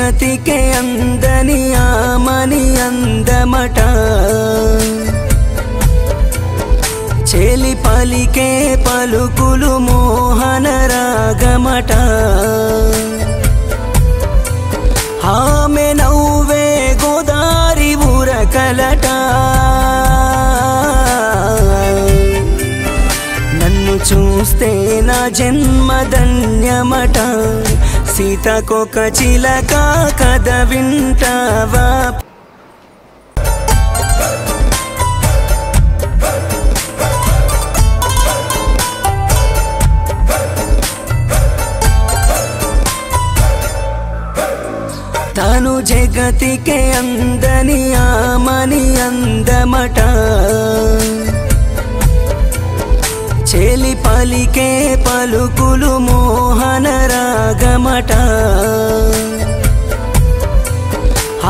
జగతికే అందని ఆమని అందమట చెలి పలికే పలుకులు మోహన రాగమట ఆమె నవ్వే గోదారి ఊరకలట నన్ను చూస్తే నా జన్మ ధన్యమట సీతకొక చిలక కథ వింటావా తను జగతికే అందని ఆమని అందమట చెలి పలికే పలుకులు మోహన రాగమట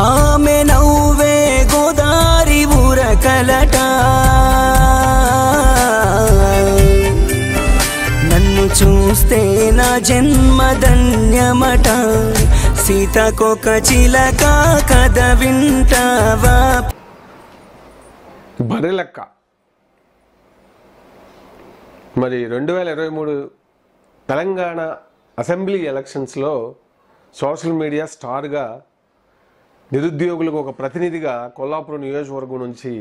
ఆమె నవ్వే గోదారి ఊరకలట నన్ను చూస్తే నా జన్మ ధన్యమట సీతకొక చిలక కథ వింటావా బర్రెలక్క మరి 2023 తెలంగాణ అసెంబ్లీ ఎలక్షన్స్లో సోషల్ మీడియా స్టార్గా నిరుద్యోగులకు ఒక ప్రతినిధిగా కొల్లాపురం నియోజకవర్గం నుంచి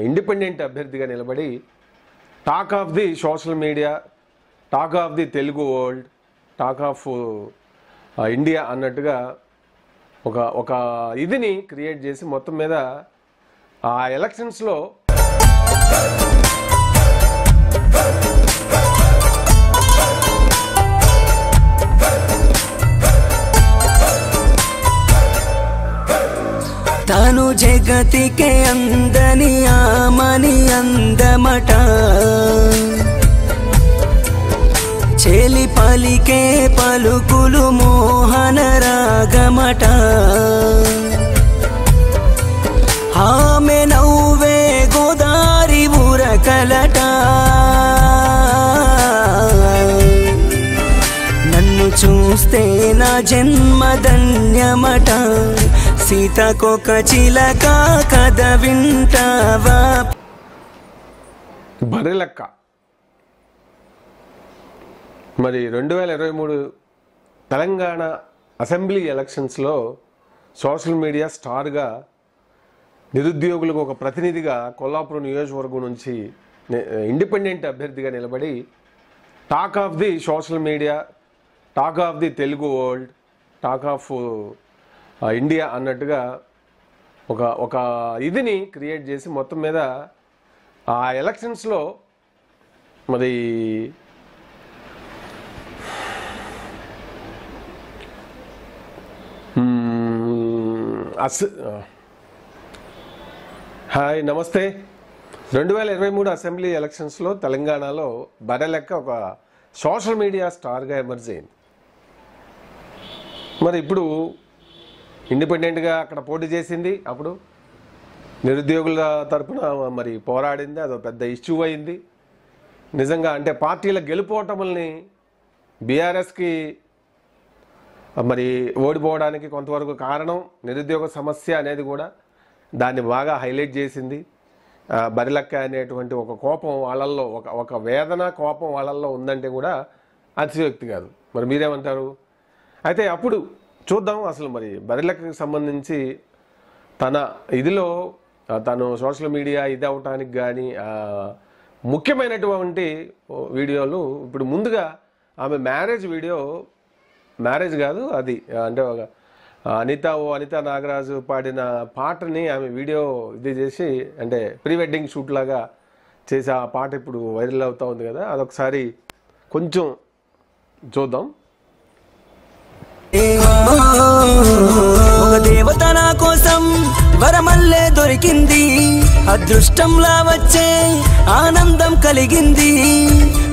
ఇండిపెండెంట్ అభ్యర్థిగా నిలబడి talk of the social media, talk of the Telugu world, talk of India అన్నట్టుగా ఒక ఇదిని క్రియేట్ చేసి మొత్తం మీద ఆ ఎలక్షన్స్లో తను జగతికే అందని ఆమని అందమట చెలి పలికే పలుకులు మోహన రాగమట ఆమె నవ్వే గోదారి ఊరకలట నన్ను చూస్తే నా జన్మ ధన్యమట సీతకొక చిలక కథ వింటావా బర్రెలక్క మరి 2023 తెలంగాణ అసెంబ్లీ ఎలక్షన్స్లో సోషల్ మీడియా స్టార్గా నిరుద్యోగులకు ఒక ప్రతినిధిగా కొల్లాపురం నియోజకవర్గం నుంచి ఇండిపెండెంట్ అభ్యర్థిగా నిలబడి talk of the social media, talk of the Telugu world, talk of India అన్నట్టుగా ఒక ఇదిని క్రియేట్ చేసి మొత్తం మీద ఆ ఎలక్షన్స్లో మరి హాయ్ నమస్తే 2023 అసెంబ్లీ ఎలక్షన్స్లో తెలంగాణలో బర్రెలక్క ఒక సోషల్ మీడియా స్టార్గా ఎమర్జ్ అయింది. మరి ఇప్పుడు ఇండిపెండెంట్గా అక్కడ పోటీ చేసింది, అప్పుడు నిరుద్యోగుల తరపున మరి పోరాడింది, అదొక పెద్ద ఇష్యూ అయింది. నిజంగా అంటే పార్టీల గెలుపోవటముల్ని బీఆర్ఎస్కి మరి ఓడిపోవడానికి కొంతవరకు కారణం నిరుద్యోగ సమస్య అనేది కూడా దాన్ని బాగా హైలైట్ చేసింది. బర్రెలక్క అనేటువంటి ఒక కోపం వాళ్ళల్లో, ఒక వేదన కోపం వాళ్ళల్లో ఉందంటే కూడా అతిశయోక్తి కాదు. మరి మీరేమంటారు? అయితే అప్పుడు చూద్దాం అసలు మరి బర్రెలక్కకి సంబంధించి తన ఇదిలో తను సోషల్ మీడియా ఇది అవటానికి కానీ ముఖ్యమైనటువంటి వీడియోలు ఇప్పుడు ముందుగా ఆమె మ్యారేజ్ వీడియో, మ్యారేజ్ కాదు అది, అంటే ఒక అనితా నాగరాజు పాడిన పాటని ఆమె వీడియో ఇది చేసి అంటే ప్రీ వెడ్డింగ్ షూట్ లాగా చేసి ఆ పాట ఇప్పుడు వైరల్ అవుతూ ఉంది కదా, అదొకసారి కొంచెం చూద్దాం. ఒక దేవత నా కోసం వరమల్లే దొరికింది, అదృష్టంలా వచ్చే ఆనందం కలిగింది.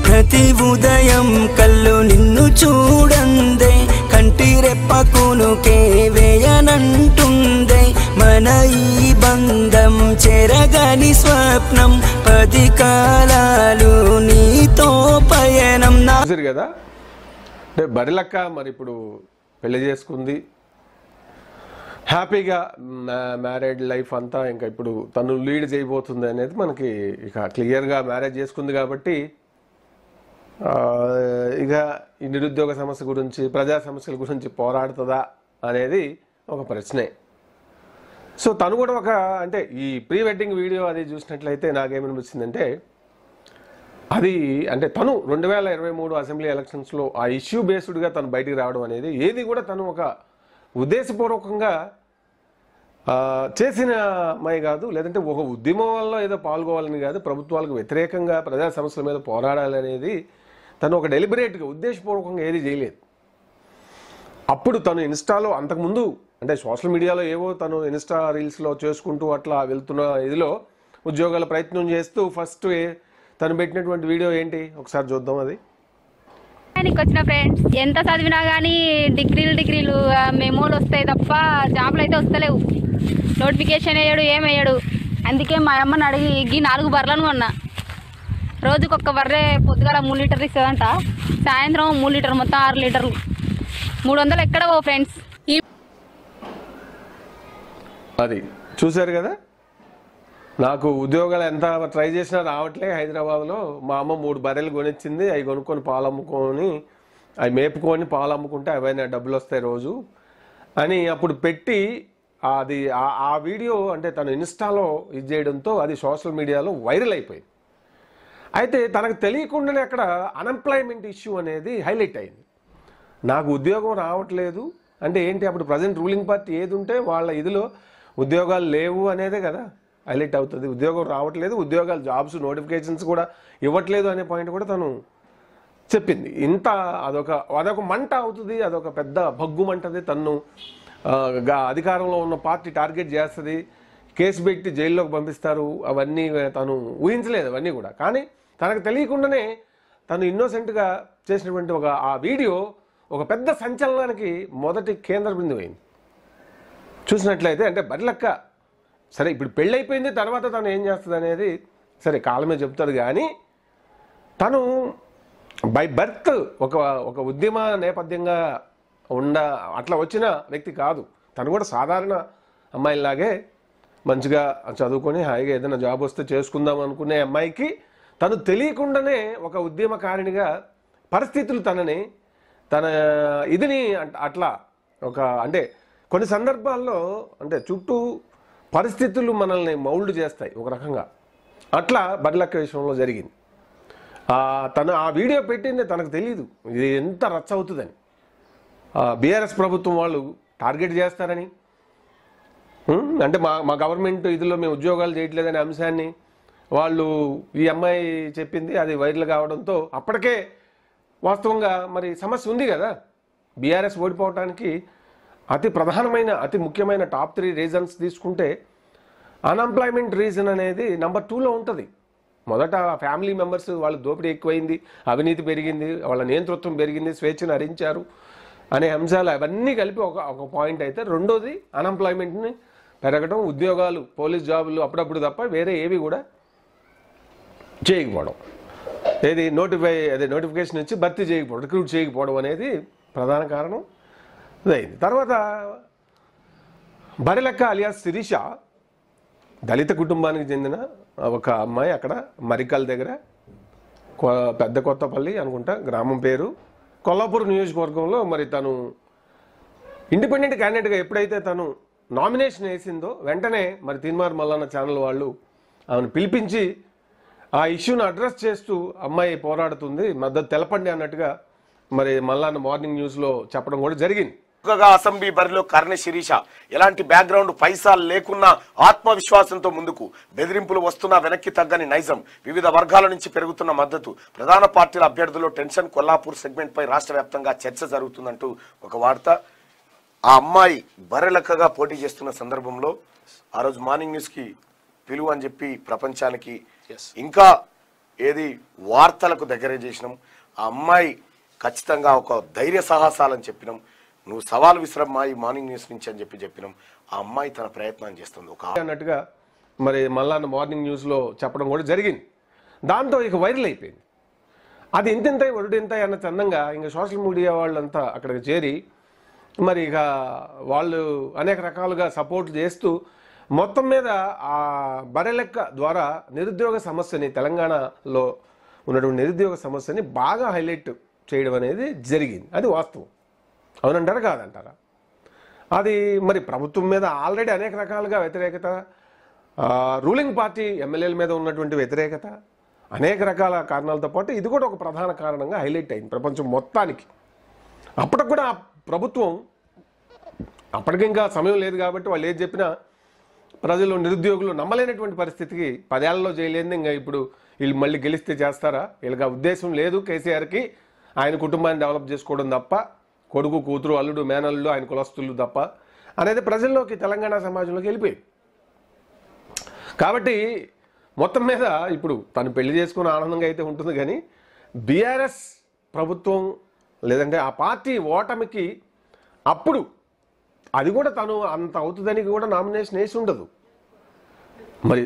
ప్రతి ఉదయం కళ్ళు నిన్ను చూడందే, కంటి రెప్పకును కేవేయనంటుందే. మన ఈ బంధం చెరగని స్వప్నం, 10 కాలాలు నీతో పయనం. కదా అంటే బర్రెలక్క మరి ఇప్పుడు పెళ్లి చేసుకుంది, హ్యాపీగా మ్యారేడ్ లైఫ్ అంతా ఇంకా ఇప్పుడు తను లీడ్ చేయబోతుంది అనేది మనకి ఇక క్లియర్గా మ్యారేజ్ చేసుకుంది కాబట్టి ఇక ఈ నిరుద్యోగ సమస్య గురించి ప్రజా సమస్యల గురించి పోరాడుతుందా అనేది ఒక ప్రశ్నే. సో తను కూడా ఒక అంటే ఈ ప్రీ వెడ్డింగ్ వీడియో అది చూసినట్లయితే నాకేమనిపించిందంటే అది అంటే తను 2023 అసెంబ్లీ ఎలక్షన్స్లో ఆ ఇష్యూ బేస్డ్గా తను బయటికి రావడం అనేది ఏది కూడా తను ఒక ఉద్దేశపూర్వకంగా చేసిన అమ్మాయి కాదు, లేదంటే ఒక ఉద్యమం వల్ల ఏదో పాల్గొవాలని కాదు, ప్రభుత్వాలకు వ్యతిరేకంగా ప్రజా సమస్యల మీద పోరాడాలనేది తను ఒక డెలిబరేట్గా ఉద్దేశపూర్వకంగా ఏది చేయలేదు. అప్పుడు తను ఇన్స్టాలో అంతకుముందు అంటే సోషల్ మీడియాలో ఏవో తను ఇన్స్టా రీల్స్లో చేసుకుంటూ అట్లా వెళ్తున్న ఇదిలో ఉద్యోగాల ప్రయత్నం చేస్తూ ఫస్ట్ తను పెట్టినటువంటి వీడియో ఏంటి ఒకసారి చూద్దాం. అది వచ్చిన ఫ్రెండ్స్ ఎంత చదివినా కానీ డిగ్రీలు మెమోలు వస్తాయి తప్ప జాబ్లు అయితే వస్తలేవు. నోటిఫికేషన్ వేయడు ఏమయ్యాడు. అందుకే మా అమ్మని అడిగి ఈ 4 బర్రెలను కొన్నా. రోజుకి ఒక్క బర్రె పొద్దుగాల 3 లీటర్లు ఇస్తుందంట, సాయంత్రం 3 లీటర్ మొత్తం 6 లీటర్లు. 300 ఎక్కడ ఓ ఫ్రెండ్స్. అది చూశారు కదా, నాకు ఉద్యోగాలు ఎంత ట్రై చేసినా రావట్లే. హైదరాబాద్లో మా అమ్మ 3 బర్రెలు కొనిచ్చింది, అవి కొనుక్కొని పాలు అమ్ముకొని అవి మేపుకొని పాలు అమ్ముకుంటే అవైనా డబ్బులు వస్తాయి రోజు అని అప్పుడు పెట్టి అది ఆ వీడియో అంటే తను ఇన్స్టాలో ఇది చేయడంతో అది సోషల్ మీడియాలో వైరల్ అయిపోయింది. అయితే తనకు తెలియకుండానే అక్కడ అన్ఎంప్లాయ్మెంట్ ఇష్యూ అనేది హైలైట్ అయింది. నాకు ఉద్యోగం రావట్లేదు అంటే ఏంటి, అప్పుడు ప్రజెంట్ రూలింగ్ పార్టీ ఏది ఉంటే వాళ్ళ ఇదిలో ఉద్యోగాలు లేవు అనేదే కదా హైలైట్ అవుతుంది. ఉద్యోగం రావట్లేదు, ఉద్యోగాలు జాబ్స్ నోటిఫికేషన్స్ కూడా ఇవ్వట్లేదు అనే పాయింట్ కూడా తను చెప్పింది. ఇంత అదొక మంట అవుతుంది, అదొక పెద్ద భగ్గు మంటది. తను అధికారంలో ఉన్న పార్టీ టార్గెట్ చేస్తుంది, కేసు పెట్టి జైల్లోకి పంపిస్తారు, అవన్నీ తను ఊహించలేదు అవన్నీ కూడా. కానీ తనకు తెలియకుండానే తను ఇన్నోసెంట్గా చేసినటువంటి ఆ వీడియో ఒక పెద్ద సంచలనానికి మొదటి కేంద్ర బిందువు అయింది. చూసినట్లయితే అంటే బర్లక్క సరే ఇప్పుడు పెళ్ళైపోయింది, తర్వాత తను ఏం చేస్తుంది అనేది సరే కాలమే చెప్తుంది. కానీ తను బై బర్త్ ఒక ఉద్యమ నేపథ్యంగా అట్లా వచ్చిన వ్యక్తి కాదు. తను కూడా సాధారణ అమ్మాయిలాగే మంచిగా చదువుకొని హాయిగా ఏదైనా జాబ్ వస్తే చేసుకుందాం అనుకునే అమ్మాయికి తను తెలియకుండానే ఒక ఉద్యమకారిణిగా పరిస్థితులు తన ఇదిని అట్లా అంటే కొన్ని సందర్భాల్లో అంటే చుట్టూ పరిస్థితులు మనల్ని మౌల్డ్ చేస్తాయి ఒక రకంగా. అట్లా బర్లక్క విషయంలో జరిగింది. తను ఆ వీడియో పెట్టింది తనకు తెలియదు ఇది ఎంత రచ్చ అవుతుందని. బీఆర్ఎస్ ప్రభుత్వం వాళ్ళు టార్గెట్ చేస్తారని, అంటే మా గవర్నమెంట్ ఇదిలో మేము ఉద్యోగాలు చేయట్లేదనే అంశాన్ని వాళ్ళు ఈ అమ్మాయి చెప్పింది, అది వైరల్ కావడంతో అప్పటికే వాస్తవంగా మరి సమస్య ఉంది కదా. బీఆర్ఎస్ ఓడిపోవటానికి అతి ప్రధానమైన అతి ముఖ్యమైన టాప్ 3 రీజన్స్ తీసుకుంటే అన్ఎంప్లాయ్మెంట్ రీజన్ అనేది నెంబర్ 2లో ఉంటుంది. మొదట ఫ్యామిలీ మెంబర్స్ వాళ్ళ దోపిడీ ఎక్కువైంది, అవినీతి పెరిగింది, వాళ్ళ నియంతృత్వం పెరిగింది, స్వేచ్ఛను హరించారు అనే అంశాలు అవన్నీ కలిపి ఒక పాయింట్ అయితే, రెండోది అన్ఎంప్లాయ్మెంట్ని పెరగడం, ఉద్యోగాలు పోలీస్ జాబులు అప్పుడప్పుడు తప్ప వేరే ఏవి కూడా చేయకపోవడం, ఏది నోటిఫికేషన్ ఇచ్చి భర్తీ చేయకపోవడం, రిక్రూట్ చేయకపోవడం అనేది ప్రధాన కారణం అయింది. తర్వాత బర్లక్క అలియాస్ శిరీష దళిత కుటుంబానికి చెందిన ఒక అమ్మాయి, అక్కడ మరికల్ దగ్గర పెద్ద కొత్తపల్లి అనుకుంటా గ్రామం పేరు, కొల్లాపూర్ నియోజకవర్గంలో మరి తను ఇండిపెండెంట్ క్యాండిడేట్గా ఎప్పుడైతే తను నామినేషన్ వేసిందో వెంటనే మరి తీన్మార్ మల్లన్న ఛానల్ వాళ్ళు ఆమెను పిలిపించి ఆ ఇష్యూను అడ్రస్ చేస్తూ అమ్మాయి పోరాడుతుంది, మద్దతు తెలపండి అన్నట్టుగా మరి మల్లన్న మార్నింగ్ న్యూస్లో చెప్పడం కూడా జరిగింది. అసెంబ్లీ బరిలో కర్ణె శిరీష ఎలాంటి బ్యాక్గ్రౌండ్ పైసాలు లేకున్నా ఆత్మవిశ్వాసంతో ముందుకు, బెదిరింపులు వస్తున్నా వెనక్కి తగ్గని నైజం, వివిధ వర్గాల నుంచి పెరుగుతున్న మద్దతు, ప్రధాన పార్టీల అభ్యర్థుల్లో టెన్షన్, కొల్లాపూర్ సెగ్మెంట్ పై రాష్ట్ర వ్యాప్తంగా చర్చ జరుగుతుందంటూ ఒక వార్త. ఆ అమ్మాయి బర్రెలక్కగా పోటీ చేస్తున్న సందర్భంలో ఆ రోజు మార్నింగ్ న్యూస్ కి పిలువు అని చెప్పి ప్రపంచానికి ఇంకా ఏది వార్తలకు దగ్గర చేసినాం. ఆ అమ్మాయి ఖచ్చితంగా ఒక ధైర్య సాహసాలని చెప్పినాం. నువ్వు సవాల్ విసిరమ్మా ఈ మార్నింగ్ న్యూస్ నుంచి అని చెప్పినాం. ఆ అమ్మాయి తన ప్రయత్నం చేస్తుంది ఒక అన్నట్టుగా మరి మల్లన్న మార్నింగ్ న్యూస్లో చెప్పడం కూడా జరిగింది. దాంతో ఇక వైరల్ అయిపోయింది. అది ఇంతింతాయి వరుడింతాయి అన్న చందంగా ఇంకా సోషల్ మీడియా వాళ్ళంతా అక్కడికి చేరి మరి ఇక వాళ్ళు అనేక రకాలుగా సపోర్ట్ చేస్తూ మొత్తం మీద ఆ బరెలెక్క ద్వారా నిరుద్యోగ సమస్యని, తెలంగాణలో ఉన్నటువంటి నిరుద్యోగ సమస్యని బాగా హైలైట్ చేయడం అనేది జరిగింది. అది వాస్తవం. అవునంటారా కాదంటారా? అది మరి ప్రభుత్వం మీద ఆల్రెడీ అనేక రకాలుగా వ్యతిరేకత, రూలింగ్ పార్టీ ఎమ్మెల్యేల మీద ఉన్నటువంటి వ్యతిరేకత, అనేక రకాల కారణాలతో పాటు ఇది కూడా ఒక ప్రధాన కారణంగా హైలైట్ అయింది ప్రపంచం మొత్తానికి. అప్పటికి కూడా ప్రభుత్వం, అప్పటికి ఇంకా సమయం లేదు కాబట్టి వాళ్ళు ఏది చెప్పినా ప్రజలు, నిరుద్యోగులు నమ్మలేనటువంటి పరిస్థితికి 10 ఏళ్లలో చేయలేదు. ఇంకా ఇప్పుడు వీళ్ళు మళ్ళీ గెలిస్తే చేస్తారా? వీళ్ళకి ఆ ఉద్దేశం లేదు. కేసీఆర్కి ఆయన కుటుంబాన్ని డెవలప్ చేసుకోవడం తప్ప, కొడుకు, కూతురు, అల్లుడు, మేనల్లుడు, ఆయన కులస్తులు తప్ప అనేది ప్రజల్లోకి, తెలంగాణ సమాజంలోకి వెళ్ళిపోయింది. కాబట్టి మొత్తం మీద ఇప్పుడు తను పెళ్లి చేసుకుని ఆనందంగా అయితే ఉంటుంది, కానీ బీఆర్ఎస్ ప్రభుత్వం లేదంటే ఆ పార్టీ ఓటమికి అప్పుడు అది కూడా తను అంత అవుతుందని కూడా నామినేషన్ వేసి ఉండదు. మరి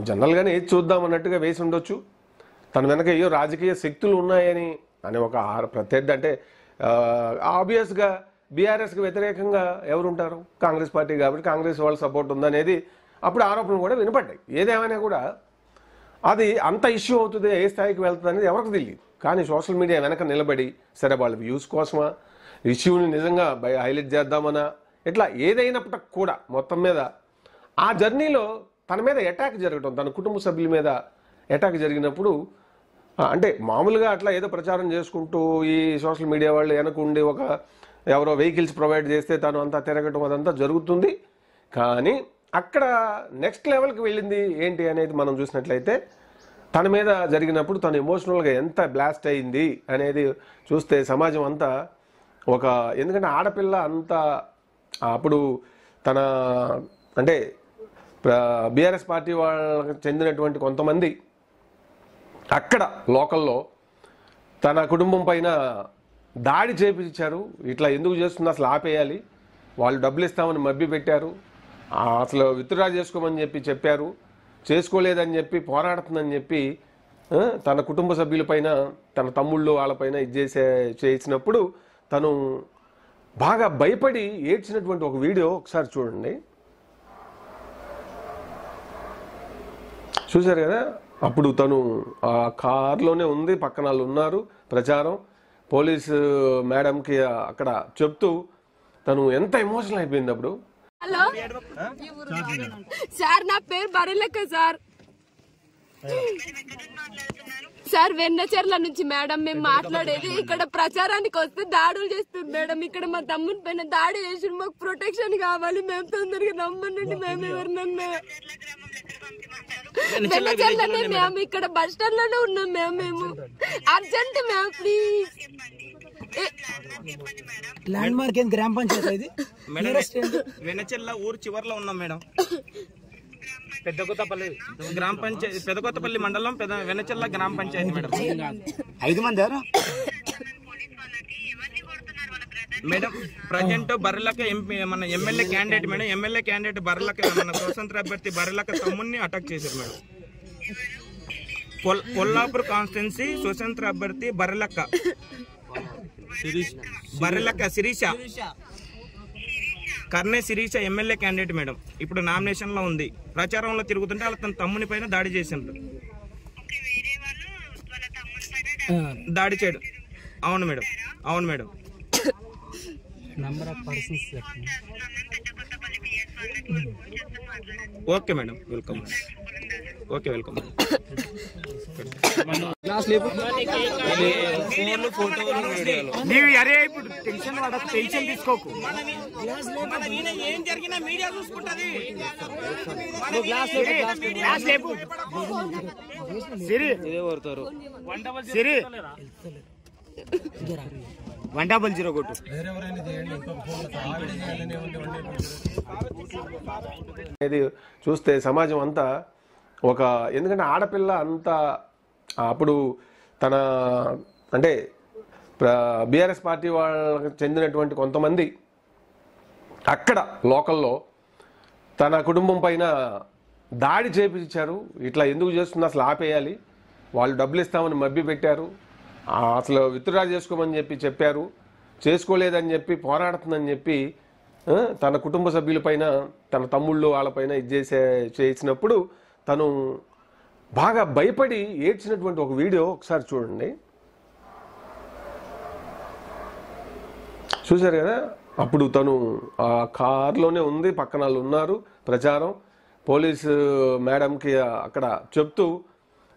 జనరల్గానే ఏది చూద్దాం అన్నట్టుగా వేసి ఉండొచ్చు. తన వెనక ఏయో రాజకీయ శక్తులు ఉన్నాయని అని ఒక ప్రత్యర్థి, అంటే ఆబ్వియస్గా బీఆర్ఎస్కి వ్యతిరేకంగా ఎవరుంటారు? కాంగ్రెస్ పార్టీ కాబట్టి కాంగ్రెస్ వాళ్ళ సపోర్ట్ ఉందనేది అప్పుడు ఆరోపణలు కూడా వినపడ్డాయి. ఏదేమైనా కూడా అది అంత ఇష్యూ అవుతుంది, ఏ స్థాయికి వెళ్తుంది అనేది ఎవరికి తెలియదు. కానీ సోషల్ మీడియా వెనక నిలబడి సరే వాళ్ళ వ్యూస్ కోసమా, ఇష్యూని నిజంగా హైలైట్ చేద్దామనా, ఇట్లా ఏదైనప్పటికి కూడా మొత్తం మీద ఆ జర్నీలో తన మీద అటాక్ జరగటం, తన కుటుంబ సభ్యుల మీద అటాక్ జరిగినప్పుడు, అంటే మామూలుగా అట్లా ఏదో ప్రచారం చేసుకుంటూ ఈ సోషల్ మీడియా వాళ్ళు వెనకుండి ఒక ఎవరో వెహికల్స్ ప్రొవైడ్ చేస్తే తను అంతా తిరగటం అదంతా జరుగుతుంది. కానీ అక్కడ నెక్స్ట్ లెవెల్కి వెళ్ళింది ఏంటి అనేది మనం చూసినట్లయితే, తన మీద జరిగినప్పుడు తను ఎమోషనల్గా ఎంత బ్లాస్ట్ అయింది అనేది చూస్తే సమాజం అంతా ఒక, ఎందుకంటే ఆడపిల్ల అంతా అప్పుడు తన, అంటే బీఆర్ఎస్ పార్టీ వాళ్ళకి చెందినటువంటి కొంతమంది అక్కడ లోకల్లో తన కుటుంబం పైన దాడి చేపించారు. ఇట్లా ఎందుకు చేస్తుంది, అసలు ఆపేయాలి, వాళ్ళు డబ్బులు ఇస్తామని మభ్య పెట్టారు, అసలు విత్డ్రా చేసుకోమని చెప్పారు, చేసుకోలేదని చెప్పి పోరాడుతుందని చెప్పి తన కుటుంబ సభ్యులపైన, తన తమ్ముళ్ళు వాళ్ళపైన ఇది చేసినప్పుడు తను బాగా భయపడి ఏడ్చినటువంటి ఒక వీడియో ఒకసారి చూడండి. చూశారు కదా? అప్పుడు తను ఆ కార్లోనే ఉంది, పక్కన వాళ్ళు ఉన్నారు, ప్రచారం, పోలీసు మేడంకి అక్కడ చెప్తూ తను ఎంత ఎమోషనల్ అయిపోయింది అప్పుడు. హలో సార్, నా పేరు బరెలెక్క సార్. సార్ వెన్నచెర్ల నుంచి మేడం మేము మాట్లాడేది. ఇక్కడ ప్రచారానికి వస్తే దాడులు చేస్తుంది మేడం. ఇక్కడ మా తమ్ముని పైన దాడి చేసి మాకు ప్రొటెక్షన్ కావాలి, మేము తొందరగా నమ్మనండి. మేము ఎవరినన్నా వెన్నచెర్లనే, మేము ఇక్కడ బస్ స్టాండ్ లోనే ఉన్నాం. మేము urgent ma'am please. Land mark ఏంది? గ్రామ పంచాయతీ ఇది వెనచెల్ల ఊరు చివర్లో ఉన్నాం మేడం. పెద్దకొత్తపల్లి గ్రామ పంచాయతీ, పెద్దకొత్తపల్లి మండలం, వెనచెల్ల గ్రామ పంచాయతీ మేడం. 5 మంది మేడం ప్రజెంట్ బర్రెలక ఎంపీ, మన MLA candidate madam, MLA candidate Barrelakka, మన స్వతంత్ర అభ్యర్థి బర్రెలక తమ్ముడిని అటాక్ చేశారు మేడం. కొల్లాపూర్ కాన్స్టిట్యున్సీ స్వతంత్ర అభ్యర్థి Barrelakka Sirisha, Karne Sirisha MLA candidate madam. ఇప్పుడు నామినేషన్ లో ఉంది, ప్రచారంలో తిరుగుతుంటే వాళ్ళ తన తమ్ముని పైన దాడి చేసిండ్రు. దాడి చేయడం, అవును మేడం, అవును madam. Okay madam, welcome. Okay welcome. అరే ఇప్పుడు టెన్షన్ పడకు, టెన్షన్ తీసుకోకు. ఏం జరిగినా మీడియా చూసుకుంటది. సిరి 100 కొట్టు. ఇది చూస్తే సమాజం అంతా ఒక, ఎందుకంటే ఆడపిల్ల అంతా అప్పుడు తన, అంటే బీఆర్ఎస్ పార్టీ వాళ్ళకి చెందినటువంటి కొంతమంది అక్కడ లోకల్లో తన కుటుంబం పైన దాడి చేపించారు. ఇట్లా ఎందుకు చేస్తుంది, అసలు ఆపేయాలి, వాళ్ళు డబ్బులు ఇస్తామని మభ్య పెట్టారు, అసలు విత్డ్రా చేసుకోమని చెప్పారు, చేసుకోలేదని చెప్పి పోరాడుతుందని చెప్పి తన కుటుంబ సభ్యులపైన తన తమ్ముళ్ళు వాళ్ళపైన ఇది చేసినప్పుడు తను బాగా భయపడి ఏడ్చినటువంటి ఒక వీడియో ఒకసారి చూడండి. చూశారు కదా, అప్పుడు తను ఆ కార్లోనే ఉంది, పక్కన వాళ్ళు ఉన్నారు, ప్రచారం పోలీసు మేడంకి అక్కడ చెప్తూ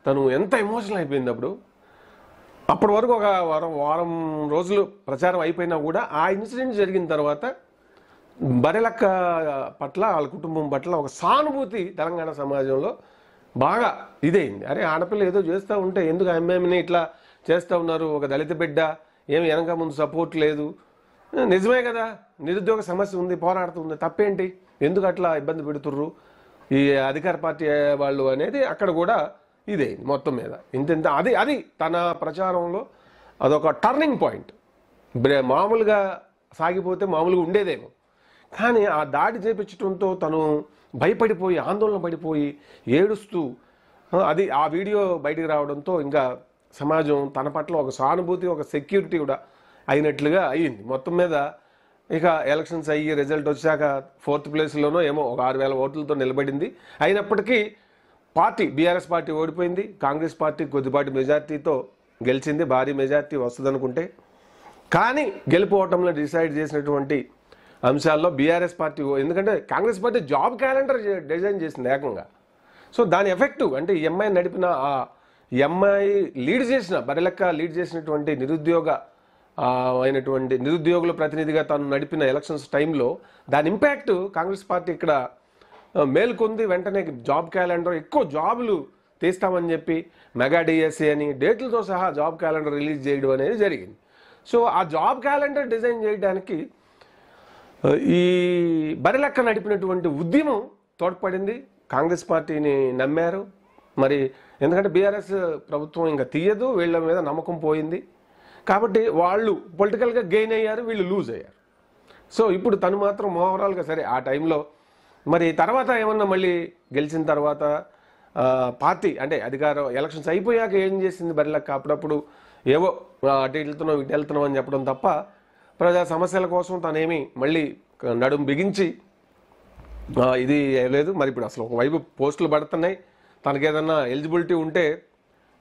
తను ఎంత ఎమోషనల్ అయిపోయింది. అప్పటి వరకు ఒక వారం రోజులు ప్రచారం అయిపోయినా కూడా ఆ ఇన్సిడెంట్ జరిగిన తర్వాత బరెలక్క పట్ల వాళ్ళ కుటుంబం పట్ల ఒక సానుభూతి తెలంగాణ సమాజంలో బాగా ఇదైంది. అరే ఆడపిల్ల ఏదో చేస్తూ ఉంటే ఎందుకు అమ్మాయిని ఇట్లా చేస్తూ ఉన్నారు, ఒక దళిత బిడ్డ, ఏమి వెనక ముందు సపోర్ట్ లేదు, నిజమే కదా, నిరుద్యోగ సమస్య ఉంది, పోరాడుతుంది, తప్పేంటి, ఎందుకు అట్లా ఇబ్బంది పెడుతుర్రు ఈ అధికార పార్టీ వాళ్ళు అనేది అక్కడ కూడా ఇదే మొత్తం మీద ఇంత అది తన ప్రచారంలో అదొక టర్నింగ్ పాయింట్. మామూలుగా సాగిపోతే మామూలుగా ఉండేదేమో, కానీ ఆ దాడి చేపించడంతో తను భయపడిపోయి ఆందోళన పడిపోయి ఏడుస్తూ అది ఆ వీడియో బయటికి రావడంతో ఇంకా సమాజం తన పట్ల ఒక సానుభూతి, ఒక సెక్యూరిటీ కూడా అయినట్లుగా అయ్యింది. మొత్తం మీద ఇక ఎలక్షన్స్ అయ్యి రిజల్ట్ వచ్చాక 4th ప్లేస్లోనో ఏమో ఒక 6,000 ఓట్లతో నిలబడింది. అయినప్పటికీ పార్టీ బీఆర్ఎస్ పార్టీ ఓడిపోయింది, కాంగ్రెస్ పార్టీ కొద్దిపాటి మెజార్టీతో గెలిచింది, భారీ మెజార్టీ వస్తుంది అనుకుంటే. కానీ గెలిపోవటంలో డిసైడ్ చేసినటువంటి అంశాల్లో బీఆర్ఎస్ పార్టీ, ఎందుకంటే Congress party job calendar design చేసింది ఏకంగా. సో దాని ఎఫెక్టివ్ అంటే ఎంఐ నడిపిన ఆ ఎంఐ లీడ్ చేసిన బరెలక్క లీడ్ చేసినటువంటి నిరుద్యోగుల ప్రతినిధిగా తాను నడిపిన ఎలక్షన్స్ టైంలో దాని ఇంపాక్ట్ కాంగ్రెస్ పార్టీ ఇక్కడ మేల్కొంది. వెంటనే జాబ్ క్యాలెండర్ ఎక్కువ జాబులు తీస్తామని చెప్పి మెగా డిఎస్సీ అని డేట్లతో సహా జాబ్ క్యాలెండర్ రిలీజ్ చేయడం అనేది జరిగింది. సో ఆ జాబ్ క్యాలెండర్ డిజైన్ చేయడానికి ఈ బరెలక్క నడిపినటువంటి ఉద్యమం తోడ్పడింది. కాంగ్రెస్ పార్టీని నమ్మారు. మరి ఎందుకంటే బీఆర్ఎస్ ప్రభుత్వం ఇంకా తీయదు, వీళ్ళ మీద నమ్మకం పోయింది కాబట్టి వాళ్ళు పొలిటికల్గా గెయిన్ అయ్యారు, వీళ్ళు లూజ్ అయ్యారు. సో ఇప్పుడు తను మాత్రం ఓవరాల్గా సరే ఆ టైంలో మరి తర్వాత ఏమన్నా మళ్ళీ గెలిచిన తర్వాత పార్టీ అంటే అధికారం ఎలక్షన్స్ అయిపోయాక ఏం చేసింది బరెలక్క, అప్పుడప్పుడు ఏవో అటు వెళ్తున్నాం ఇటు వెళ్తున్నాం అని చెప్పడం తప్ప ప్రజా సమస్యల కోసం తనేమి మళ్ళీ నడుం బిగించి ఇది లేదు. మరి ఇప్పుడు అసలు ఒకవైపు పోస్టులు పడుతున్నాయి, తనకేదన్నా ఎలిజిబిలిటీ ఉంటే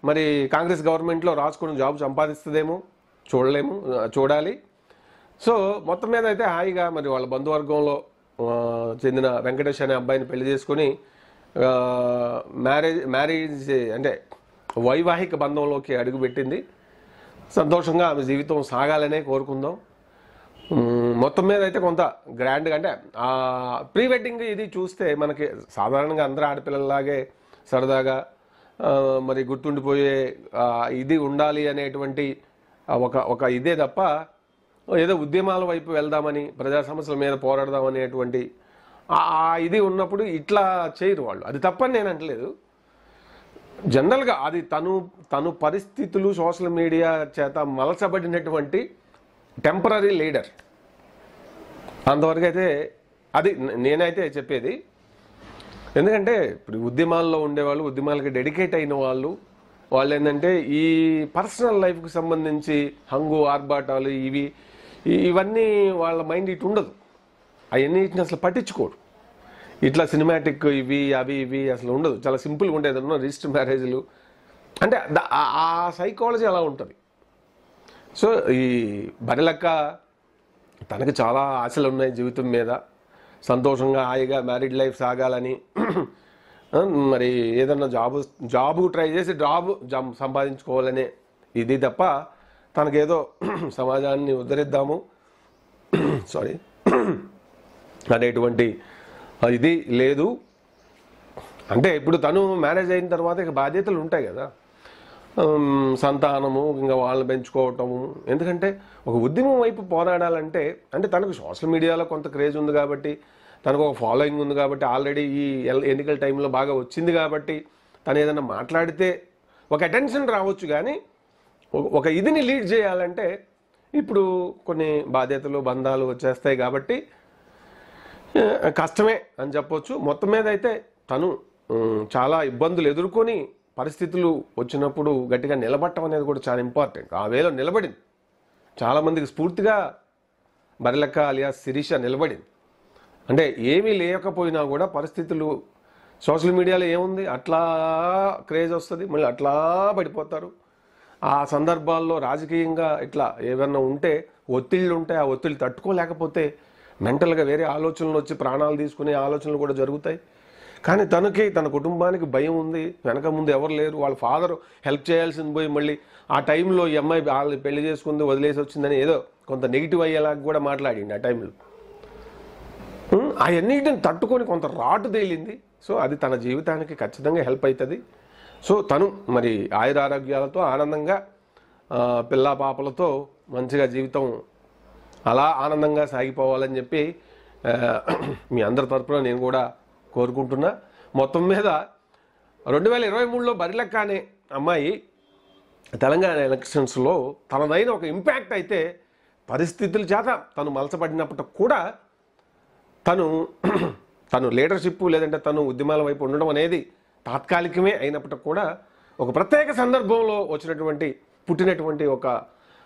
మరి కాంగ్రెస్ గవర్నమెంట్లో రాసుకుని జాబ్ సంపాదిస్తుందేమో చూడాలి. సో మొత్తం మీద అయితే హాయిగా మరి వాళ్ళ బంధువర్గంలో చెందిన వెంకటేష్ అనే అబ్బాయిని పెళ్లి చేసుకుని మ్యారేజ్ అంటే వైవాహిక బంధంలోకి అడుగుపెట్టింది. సంతోషంగా ఆమె జీవితం సాగాలనే కోరుకుందాం. మొత్తం మీద అయితే కొంత గ్రాండ్గా అంటే ప్రీ వెడ్డింగ్ ఇది చూస్తే మనకి సాధారణంగా అందరూ ఆడపిల్లలాగే సరదాగా మరి గుర్తుండిపోయే ఇది ఉండాలి అనేటువంటి ఒక ఇదే తప్ప ఏదో ఉద్యమాల వైపు వెళ్దామని ప్రజా సమస్యల మీద పోరాడదాం అనేటువంటి ఇది ఉన్నప్పుడు ఇట్లా చేయరు వాళ్ళు. అది తప్పని నేను అంటలేదు, జనరల్గా అది తను పరిస్థితులు సోషల్ మీడియా చేత మలచబడినటువంటి టెంపరీ లీడర్ అంతవరకు అయితే అది నేనైతే చెప్పేది. ఎందుకంటే ఇప్పుడు ఉద్యమాల్లో ఉండేవాళ్ళు, ఉద్యమాలకి డెడికేట్ అయిన వాళ్ళు ఏంటంటే ఈ పర్సనల్ లైఫ్కి సంబంధించి హంగు ఆర్భాటాలు ఇవన్నీ వాళ్ళ మైండ్ ఇటు ఉండదు, అవన్నిటిని అసలు పట్టించుకోరు. ఇట్లా సినిమాటిక్ ఇవి అసలు ఉండదు, చాలా సింపుల్గా ఉండేది. రిజిస్టర్ మ్యారేజ్లు అంటే ఆ సైకాలజీ అలా ఉంటుంది. సో ఈ బరెలక్క తనకు చాలా ఆశలు ఉన్నాయి జీవితం మీద, సంతోషంగా హాయిగా మ్యారీడ్ లైఫ్ సాగాలని, మరి ఏదన్నా జాబు ట్రై చేసి జాబ్ సంపాదించుకోవాలనే ఇది తప్ప తనకేదో సమాజాన్ని ఉద్ధరిద్దాము అనేటువంటి ఇది లేదు. అంటే ఇప్పుడు తను మ్యారేజ్ అయిన తర్వాత ఇక బాధ్యతలు ఉంటాయి కదా, సంతానము, ఇంకా వాళ్ళని పెంచుకోవటము. ఎందుకంటే ఒక ఉద్యమం వైపు పోరాడాలంటే అంటే తనకు సోషల్ మీడియాలో కొంత క్రేజ్ ఉంది కాబట్టి, తనకు ఒక ఫాలోయింగ్ ఉంది కాబట్టి, ఆల్రెడీ ఈ ఎన్నికల టైంలో బాగా వచ్చింది కాబట్టి తను ఏదైనా మాట్లాడితే ఒక అటెన్షన్ రావచ్చు. కానీ ఒక ఇదిని లీడ్ చేయాలంటే ఇప్పుడు కొన్ని బాధ్యతలు బంధాలు వచ్చేస్తాయి కాబట్టి కష్టమే అని చెప్పొచ్చు. మొత్తం మీద అయితే తను చాలా ఇబ్బందులు ఎదుర్కొని పరిస్థితులు వచ్చినప్పుడు గట్టిగా నిలబడటం అనేది కూడా చాలా ఇంపార్టెంట్. ఆ వేలో నిలబడింది. చాలామందికి స్ఫూర్తిగా బరిలక్క అలియాస్ శిరీష నిలబడింది. అంటే ఏమీ లేకపోయినా కూడా పరిస్థితులు సోషల్ మీడియాలో ఏముంది, అట్లా క్రేజ్ వస్తుంది, మళ్ళీ అట్లా పడిపోతారు. ఆ సందర్భాల్లో రాజకీయంగా ఇట్లా ఏమన్నా ఉంటే ఒత్తిళ్ళు ఉంటే ఆ ఒత్తిళ్ళు తట్టుకోలేకపోతే మెంటల్గా వేరే ఆలోచనలు వచ్చి ప్రాణాలు తీసుకునే ఆలోచనలు కూడా జరుగుతాయి. కానీ తనకి తన కుటుంబానికి భయం ఉంది, వెనక ముందు ఎవరు లేరు, వాళ్ళ ఫాదర్ హెల్ప్ చేయాల్సింది పోయి మళ్ళీ ఆ టైంలో ఈ అమ్మాయి వాళ్ళు పెళ్లి చేసుకుంది వదిలేసి వచ్చిందని ఏదో కొంత నెగిటివ్ అయ్యేలాగా కూడా మాట్లాడింది ఆ టైంలో. అవన్నిటిని తట్టుకొని కొంత రాటు తేలింది. సో అది తన జీవితానికి ఖచ్చితంగా హెల్ప్ అవుతుంది. సో తను మరి ఆయురారోగ్యాలతో ఆనందంగా పిల్ల పాపలతో మంచిగా జీవితం అలా ఆనందంగా సాగిపోవాలని చెప్పి మీ అందరి తరపున నేను కూడా కోరుకుంటున్నా. మొత్తం మీద 2023లో బరిలక్క అనే అమ్మాయి తెలంగాణ ఎలక్షన్స్లో తనదైన ఒక ఇంపాక్ట్ అయితే పరిస్థితుల చేత తను మలచబడినప్పటికి కూడా తను లీడర్షిప్ లేదంటే తను ఉద్యమాల వైపు ఉండడం అనేది తాత్కాలికమే అయినప్పటికి కూడా ఒక ప్రత్యేక సందర్భంలో పుట్టినటువంటి ఒక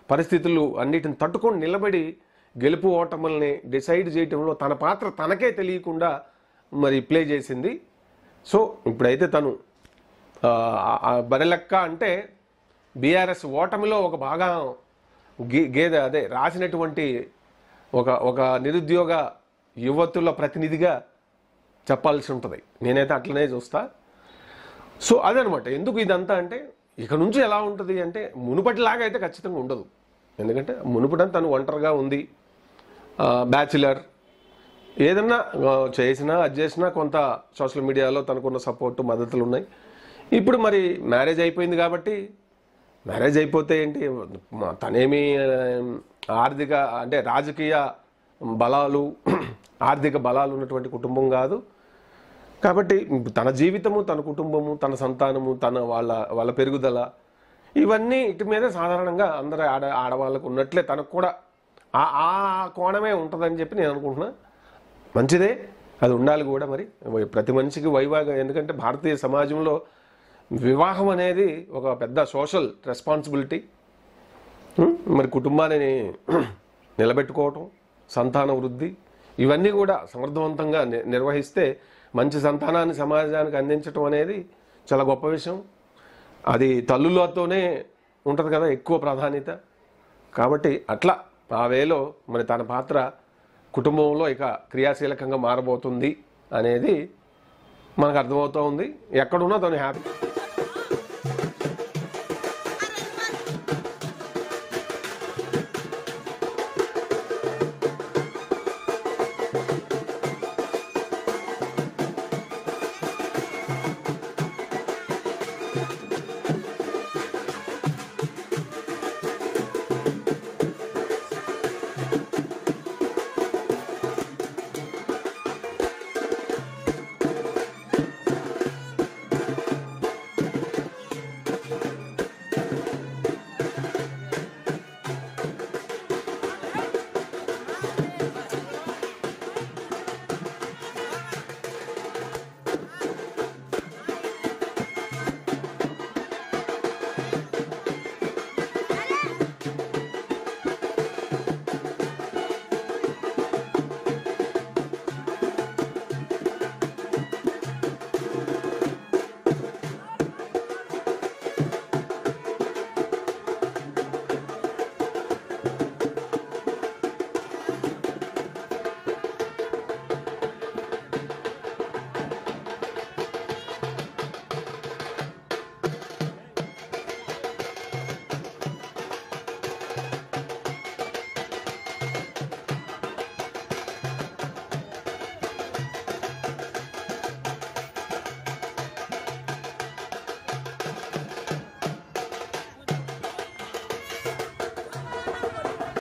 పరిస్థితులు అన్నిటిని తట్టుకొని నిలబడి గెలుపు ఓటముల్ని డిసైడ్ చేయటంలో తన పాత్ర తనకే తెలియకుండా మరి ప్లే చేసింది. సో ఇప్పుడైతే తను బరిలక్క అంటే బీఆర్ఎస్ ఓటమిలో ఒక భాగం అదే రాసినటువంటి ఒక నిరుద్యోగ యువతుల ప్రతినిధిగా చెప్పాల్సి ఉంటుంది. నేనైతే అట్లనే చూస్తా. సో అదనమాట. ఎందుకు ఇదంతా అంటే ఇక నుంచి ఎలా ఉంటుంది అంటే మునుపటిలాగా అయితే ఖచ్చితంగా ఉండదు. ఎందుకంటే మునుపటంతా తను ఒంటరిగా ఉంది, బ్యాచిలర్, ఏదన్నా చేసినా అది చేసినా కొంత సోషల్ మీడియాలో తనకున్న సపోర్టు మద్దతులు ఉన్నాయి. ఇప్పుడు మరి మ్యారేజ్ అయిపోయింది కాబట్టి మ్యారేజ్ అయిపోతే ఏంటి, తనేమి ఆర్థిక అంటే రాజకీయ బలాలు ఆర్థిక బలాలు ఉన్నటువంటి కుటుంబం కాదు కాబట్టి తన జీవితము, తన కుటుంబము, తన సంతానము, వాళ్ళ పెరుగుదల ఇవన్నీ ఇటు మీద సాధారణంగా అందరూ ఆడవాళ్ళకు ఉన్నట్లే తనకు కూడా ఆ కోణమే ఉంటుందని చెప్పి నేను అనుకుంటున్నా. మంచిదే, అది ఉండాలి కూడా. మరి ప్రతి మనిషికి వైవాహిక, ఎందుకంటే భారతీయ సమాజంలో వివాహం అనేది ఒక పెద్ద సోషల్ రెస్పాన్సిబిలిటీ. మరి కుటుంబాన్ని నిలబెట్టుకోవటం, సంతాన వృద్ధి ఇవన్నీ కూడా సమర్థవంతంగా నిర్వహిస్తే మంచి సంతానాన్ని సమాజానికి అందించడం అనేది చాలా గొప్ప విషయం. అది తల్లులతోనే ఉంటుంది కదా ఎక్కువ ప్రాధాన్యత. కాబట్టి అట్లా ఆ వేలో మరి తన పాత్ర కుటుంబంలో ఇక క్రియాశీలకంగా మారబోతుంది అనేది మనకు అర్థమవుతూ ఉంది. ఎక్కడున్నా తను హ్యాపీ.